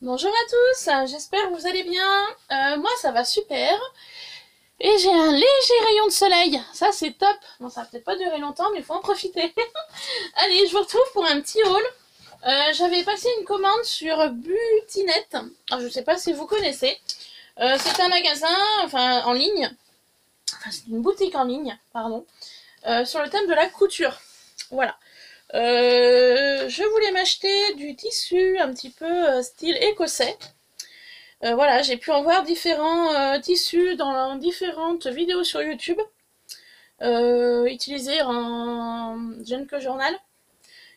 Bonjour à tous, j'espère que vous allez bien. Moi ça va super. Et j'ai un léger rayon de soleil, ça c'est top. Bon, ça va peut-être pas durer longtemps mais il faut en profiter. Allez, je vous retrouve pour un petit haul. J'avais passé une commande sur Butinette. Alors, je sais pas si vous connaissez. C'est un magasin, enfin en ligne. Enfin c'est une boutique en ligne, pardon. Sur le thème de la couture. Voilà. Je voulais m'acheter du tissu un petit peu style écossais. Voilà, j'ai pu en voir différents tissus dans différentes vidéos sur YouTube, utilisés en Jeune que Journal.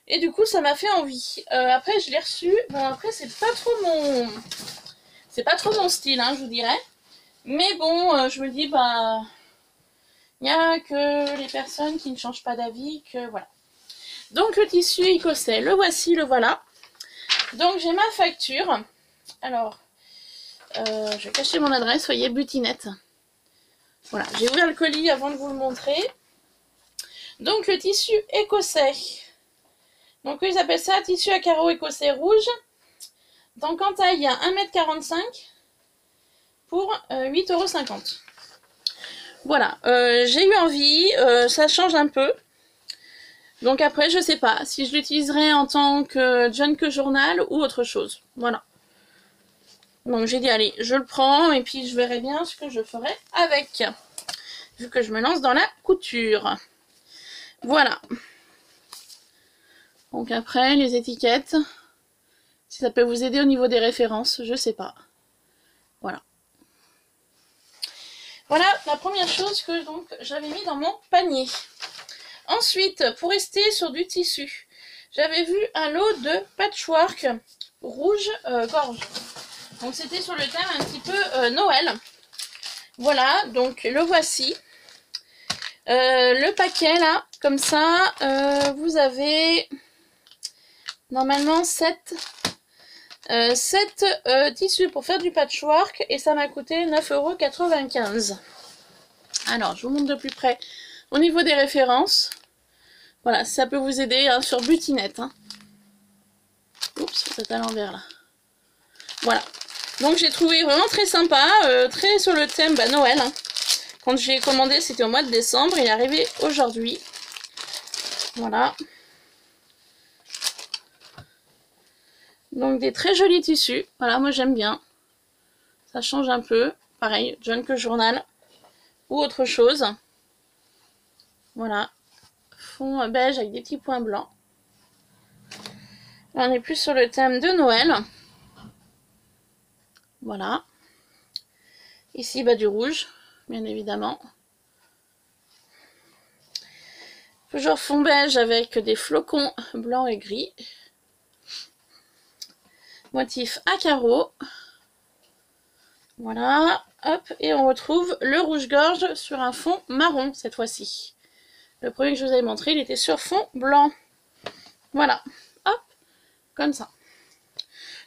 Et du coup, ça m'a fait envie. Après, je l'ai reçu. Bon, après, c'est pas trop mon style, hein, je vous dirais. Mais bon, je me dis, bah, il n'y a que les personnes qui ne changent pas d'avis, que voilà. Donc le tissu écossais, le voici, le voilà. Donc j'ai ma facture. Alors, je vais cacher mon adresse, voyez, Butinette. Voilà, j'ai ouvert le colis avant de vous le montrer. Donc le tissu écossais. Donc ils appellent ça tissu à carreaux écossais rouge. Donc en taille, il y a 1,45 m pour 8,50 €. Voilà, j'ai eu envie, ça change un peu. Donc après, je sais pas si je l'utiliserai en tant que Jeune que Journal ou autre chose. Voilà. Donc j'ai dit, allez, je le prends et puis je verrai bien ce que je ferai avec. Vu que je me lance dans la couture. Voilà. Donc après, les étiquettes. Si ça peut vous aider au niveau des références, je sais pas. Voilà. Voilà la première chose que donc j'avais mis dans mon panier. Ensuite, pour rester sur du tissu, j'avais vu un lot de patchwork rouge gorge. Donc c'était sur le thème un petit peu Noël. Voilà, donc le voici. Le paquet là, comme ça, vous avez normalement 7 tissus pour faire du patchwork et ça m'a coûté 9,95 €. Alors, je vous montre de plus près au niveau des références. Voilà, ça peut vous aider hein, sur Butinette. Hein. Oups, c'est à l'envers là. Voilà. Donc j'ai trouvé vraiment très sympa, très sur le thème Noël. Hein. Quand j'ai commandé, c'était au mois de décembre, il est arrivé aujourd'hui. Voilà. Donc des très jolis tissus. Voilà, moi j'aime bien. Ça change un peu. Pareil, Jeune que Journal ou autre chose. Voilà. Fond beige avec des petits points blancs. Là, on est plus sur le thème de Noël. Voilà. Ici, du rouge, bien évidemment. Toujours fond beige avec des flocons blancs et gris. Motif à carreaux. Voilà. Hop. Et on retrouve le rouge-gorge sur un fond marron cette fois-ci. Le premier que je vous avais montré, il était sur fond blanc. Voilà. Hop. Comme ça.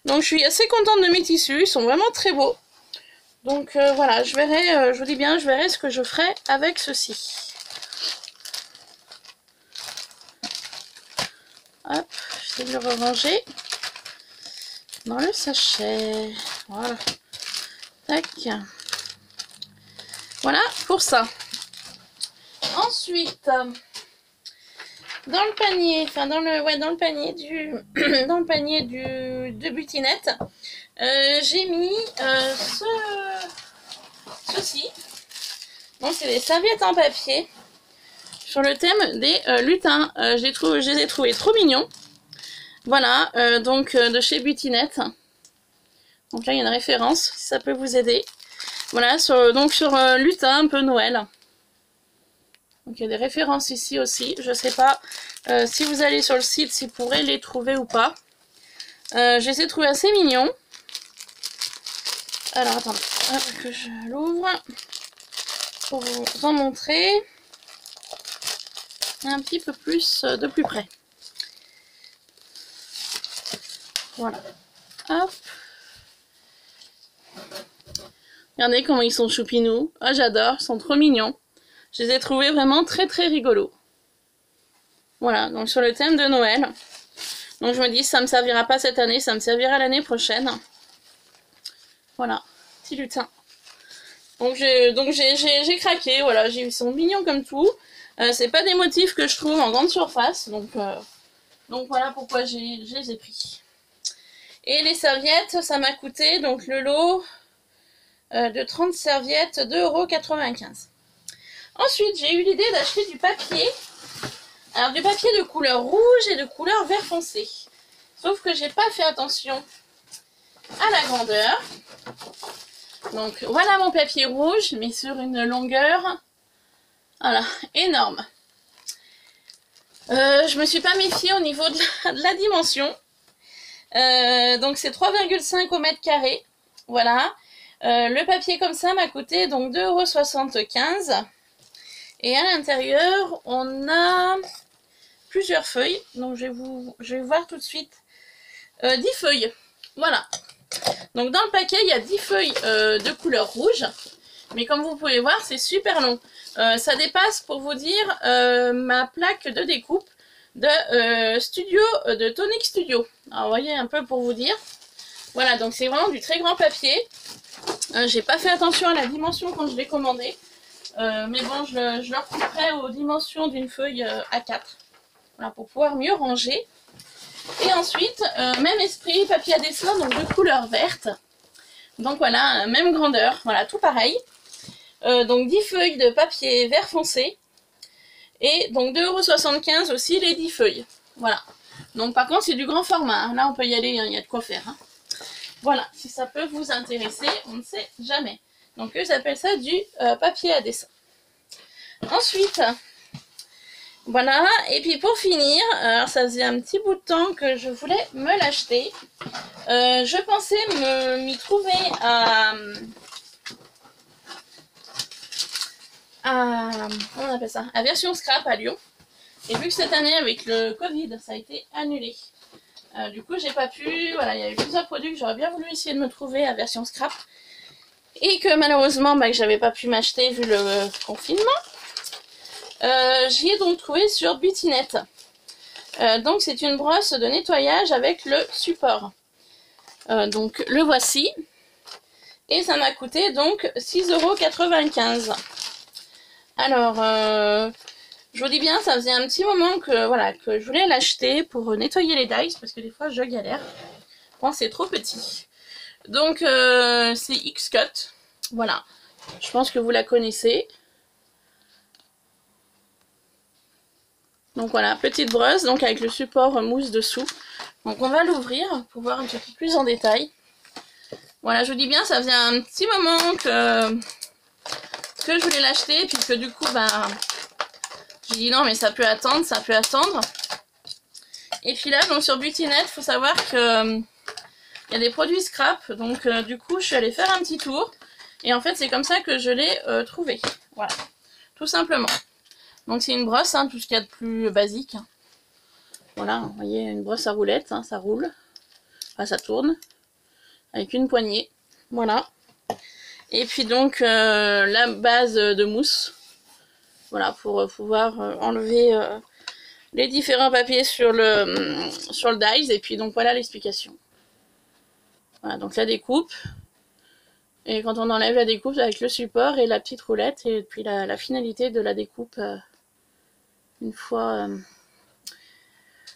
Donc je suis assez contente de mes tissus. Ils sont vraiment très beaux. Donc voilà, je verrai, je vous dis bien, je verrai ce que je ferai avec ceci. Hop, j'essaie de le ranger dans le sachet. Voilà. Tac. Voilà pour ça. Ensuite, dans le panier, enfin dans le panier de Butinette, j'ai mis ceci. Donc c'est des serviettes en papier sur le thème des lutins. Je les ai trouvés trop mignons. Voilà, donc de chez Butinette. Donc là il y a une référence, si ça peut vous aider. Voilà, donc sur lutin un peu Noël. Donc il y a des références ici aussi. Je sais pas si vous allez sur le site, si vous pourrez les trouver ou pas. Je les ai trouvés assez mignons. Alors attendez, hop, que je l'ouvre pour vous en montrer un petit peu plus de plus près. Voilà. Hop. Regardez comment ils sont choupinous. Ah, j'adore, ils sont trop mignons. Je les ai trouvés vraiment très très rigolos. Voilà, donc sur le thème de Noël. Donc je me dis, ça me servira pas cette année, ça me servira l'année prochaine. Voilà, petit lutin. Donc j'ai craqué, voilà, ils sont mignons comme tout. C'est pas des motifs que je trouve en grande surface, donc voilà pourquoi je les ai pris. Et les serviettes, ça m'a coûté, donc le lot de 30 serviettes, 2,95 €. Ensuite, j'ai eu l'idée d'acheter du papier. Alors du papier de couleur rouge et de couleur vert foncé. Sauf que j'ai pas fait attention à la grandeur. Donc voilà mon papier rouge, mais sur une longueur, voilà, énorme. Je me suis pas méfiée au niveau de la dimension. Donc c'est 3,5 au mètre carré. Voilà. Le papier comme ça m'a coûté donc 2,75 €. Et à l'intérieur, on a plusieurs feuilles. Donc je vais voir tout de suite. 10 feuilles. Voilà. Donc dans le paquet, il y a 10 feuilles de couleur rouge. Mais comme vous pouvez voir, c'est super long. Ça dépasse, pour vous dire, ma plaque de découpe de Tonic Studio. Alors vous voyez un peu pour vous dire. Voilà, donc c'est vraiment du très grand papier. J'ai pas fait attention à la dimension quand je l'ai commandé. Mais bon, je le recouperai aux dimensions d'une feuille A4. Voilà, pour pouvoir mieux ranger. Et ensuite, même esprit, papier à dessin, donc de couleur verte. Donc voilà, même grandeur, voilà, tout pareil. Donc 10 feuilles de papier vert foncé. Et donc 2,75 € aussi les 10 feuilles. Voilà. Donc par contre, c'est du grand format. Hein. Là, on peut y aller, hein, il y a de quoi faire. Hein. Voilà, si ça peut vous intéresser, on ne sait jamais. Donc eux appellent ça du papier à dessin. Ensuite, voilà, et puis pour finir, alors ça faisait un petit bout de temps que je voulais me l'acheter. Je pensais m'y trouver comment on appelle ça, à version scrap à Lyon. Et vu que cette année avec le Covid, ça a été annulé. Du coup, j'ai pas pu, voilà, il y a eu plusieurs produits que j'aurais bien voulu essayer de me trouver à version scrap. Et que malheureusement, que j'avais pas pu m'acheter vu le confinement. J'y ai donc trouvé sur Beautynet. Donc c'est une brosse de nettoyage avec le support. Donc le voici. Et ça m'a coûté donc 6,95 €. Alors, je vous dis bien, ça faisait un petit moment que, voilà, que je voulais l'acheter pour nettoyer les dies, parce que des fois je galère quand c'est trop petit. Donc c'est X-Cut. Voilà. Je pense que vous la connaissez. Donc voilà, petite brosse, donc avec le support mousse dessous. Donc on va l'ouvrir pour voir un petit peu plus en détail. Voilà, je vous dis bien, ça faisait un petit moment que je voulais l'acheter, puis que du coup, bah, j'ai dit non mais ça peut attendre, ça peut attendre. Et puis là, donc sur Beautynet, il faut savoir que il y a des produits scrap, donc du coup, je suis allée faire un petit tour. Et en fait, c'est comme ça que je l'ai trouvé. Voilà, tout simplement. Donc c'est une brosse, hein, tout ce qu'il y a de plus basique. Voilà, vous voyez, une brosse à roulettes, hein, ça roule. Enfin, ça tourne. Avec une poignée. Voilà. Et puis donc, la base de mousse. Voilà, pour pouvoir enlever les différents papiers sur le dies. Et puis donc, voilà l'explication. Voilà, donc la découpe. Et quand on enlève la découpe avec le support et la petite roulette. Et puis la finalité de la découpe... une fois...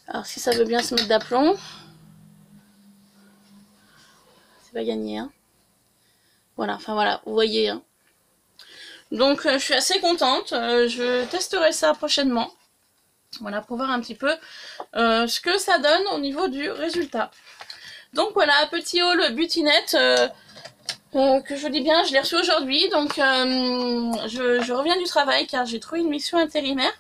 Alors si ça veut bien se mettre d'aplomb, c'est pas gagné. Hein. Voilà, enfin voilà, vous voyez. Hein. Donc je suis assez contente. Je testerai ça prochainement. Voilà, pour voir un petit peu ce que ça donne au niveau du résultat. Donc voilà, petit haul Beautynet que je vous dis bien, je l'ai reçu aujourd'hui. Donc je reviens du travail car j'ai trouvé une mission intérimaire.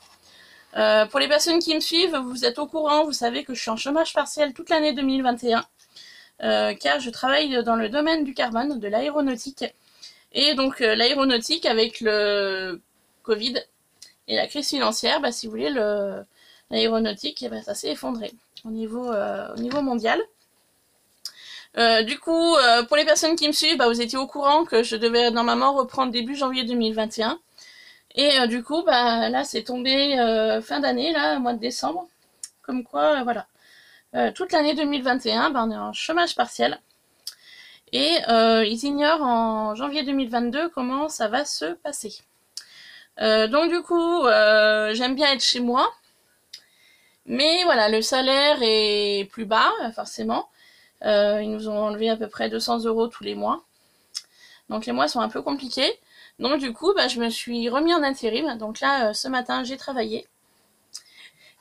Pour les personnes qui me suivent, vous êtes au courant, vous savez que je suis en chômage partiel toute l'année 2021, car je travaille dans le domaine du carbone, de l'aéronautique. Et donc l'aéronautique avec le Covid et la crise financière, bah, si vous voulez, l'aéronautique, eh ben, ça s'est effondré au niveau mondial. Du coup, pour les personnes qui me suivent, bah, vous étiez au courant que je devais normalement reprendre début janvier 2021. Et du coup, bah, là, c'est tombé fin d'année, là, mois de décembre. Comme quoi, voilà. Toute l'année 2021, bah, on est en chômage partiel. Et ils ignorent en janvier 2022 comment ça va se passer. Donc du coup, j'aime bien être chez moi. Mais voilà, le salaire est plus bas, forcément. Ils nous ont enlevé à peu près 200 € tous les mois. Donc les mois sont un peu compliqués. Donc du coup, je me suis remis en intérim. Donc là, ce matin, j'ai travaillé.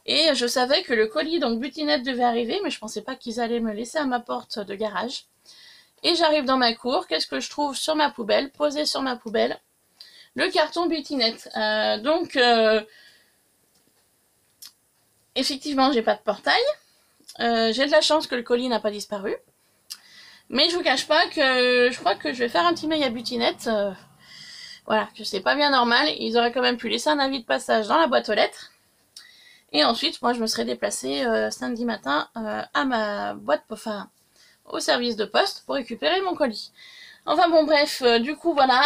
Et je savais que le colis, donc Butinette, devait arriver, mais je pensais pas qu'ils allaient me laisser à ma porte de garage. Et j'arrive dans ma cour, qu'est-ce que je trouve sur ma poubelle, posé sur ma poubelle? Le carton Butinette. Effectivement, j'ai pas de portail. J'ai de la chance que le colis n'a pas disparu. Mais je vous cache pas que je crois que je vais faire un petit mail à Butinette. Voilà, que c'est pas bien normal. Ils auraient quand même pu laisser un avis de passage dans la boîte aux lettres. Et ensuite, moi, je me serais déplacée samedi matin à ma boîte, enfin, au service de poste pour récupérer mon colis. Enfin bon, bref, du coup, voilà.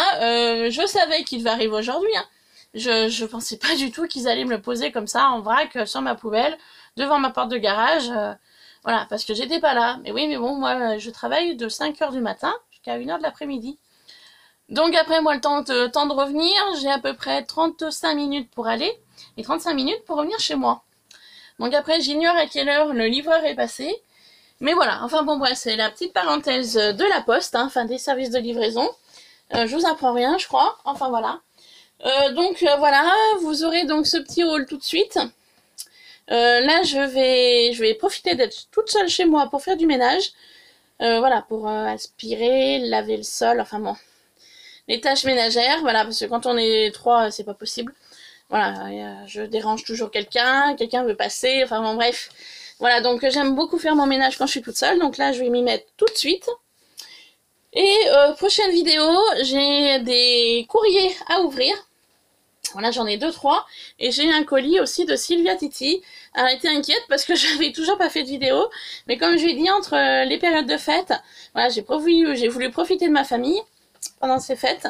Je savais qu'il devait arriver aujourd'hui. Hein. Je pensais pas du tout qu'ils allaient me le poser comme ça, en vrac, sur ma poubelle, devant ma porte de garage. Voilà, parce que j'étais pas là. Mais oui, mais bon, moi, je travaille de 5 h du matin jusqu'à 1 h de l'après-midi. Donc après, moi, le temps de revenir, j'ai à peu près 35 minutes pour aller et 35 minutes pour revenir chez moi. Donc après, j'ignore à quelle heure le livreur est passé. Mais voilà, enfin bon, bref, c'est la petite parenthèse de la poste, hein, enfin des services de livraison. Je vous apprends rien, je crois. Enfin voilà. Voilà, vous aurez donc ce petit haul tout de suite. Là, je vais profiter d'être toute seule chez moi pour faire du ménage. Voilà, pour aspirer, laver le sol, enfin bon. Les tâches ménagères, voilà, parce que quand on est 3, c'est pas possible. Voilà, je dérange toujours quelqu'un veut passer, enfin bon, bref. Voilà, donc j'aime beaucoup faire mon ménage quand je suis toute seule, donc là, je vais m'y mettre tout de suite. Et prochaine vidéo, j'ai des courriers à ouvrir. Voilà, j'en ai 2-3. Et j'ai un colis aussi de Sylvia Titi. Arrêtez inquiète parce que j'avais toujours pas fait de vidéo. Mais comme je l'ai dit, entre les périodes de fêtes, voilà, j'ai voulu profiter de ma famille pendant ces fêtes.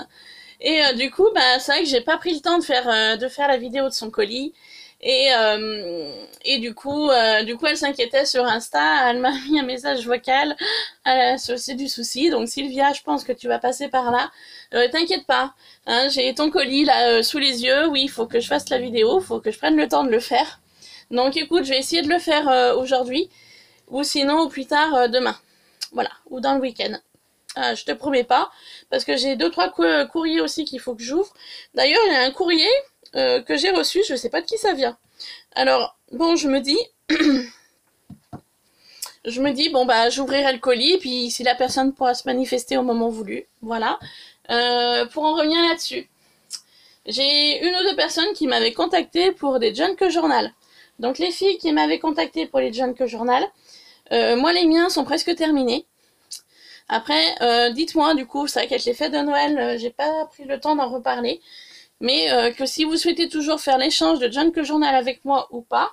Et du coup, c'est vrai que j'ai pas pris le temps de faire la vidéo de son colis. Et du coup, elle s'inquiétait sur Insta, elle m'a mis un message vocal, c'est du souci, donc Sylvia, je pense que tu vas passer par là, t'inquiète pas, hein, j'ai ton colis là sous les yeux, oui, il faut que je fasse la vidéo, il faut que je prenne le temps de le faire, donc écoute, je vais essayer de le faire aujourd'hui, ou sinon au plus tard demain, voilà, ou dans le week-end. Je te promets pas, parce que j'ai 2-3 courriers aussi qu'il faut que j'ouvre. D'ailleurs, il y a un courrier que j'ai reçu, je sais pas de qui ça vient. Alors, bon, je me dis, bon, j'ouvrirai le colis, puis si la personne pourra se manifester au moment voulu, voilà. Pour en revenir là-dessus, j'ai 1 ou 2 personnes qui m'avaient contacté pour des junk journal. Donc, les filles qui m'avaient contacté pour les junk journal, moi, les miens sont presque terminés. Après, dites-moi, du coup, c'est vrai qu'avec les fêtes de Noël, j'ai pas pris le temps d'en reparler. Mais que si vous souhaitez toujours faire l'échange de junk journal avec moi ou pas,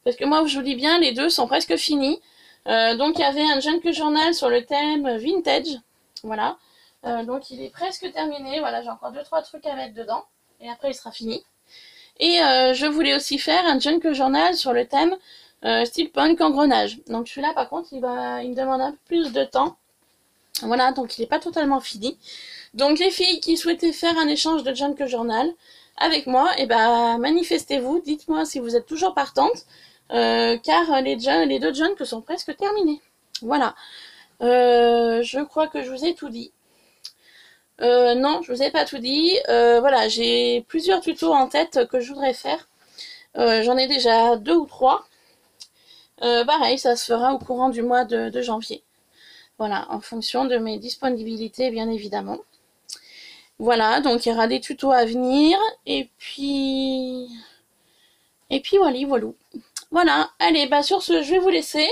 parce que moi, je vous dis bien, les 2 sont presque finis. Donc, il y avait un junk journal sur le thème vintage. Voilà. Donc, il est presque terminé. Voilà, j'ai encore 2-3 trucs à mettre dedans. Et après, il sera fini. Et je voulais aussi faire un junk journal sur le thème style punk engrenage. Donc, celui-là, par contre, il me demande un peu plus de temps. Voilà, donc il n'est pas totalement fini. Donc les filles qui souhaitaient faire un échange de junk journal avec moi, manifestez-vous, dites-moi si vous êtes toujours partante, car les 2 junks sont presque terminés. Voilà. Je crois que je vous ai tout dit. Non, je vous ai pas tout dit. Voilà, j'ai plusieurs tutos en tête que je voudrais faire. J'en ai déjà 2 ou 3. Pareil, ça se fera au courant du mois de janvier. Voilà, en fonction de mes disponibilités, bien évidemment. Voilà, donc il y aura des tutos à venir. Et puis voilà. Voilà, allez, sur ce, je vais vous laisser.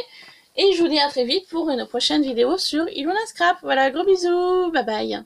Et je vous dis à très vite pour une prochaine vidéo sur Ilona Scrap. Voilà, gros bisous, bye bye.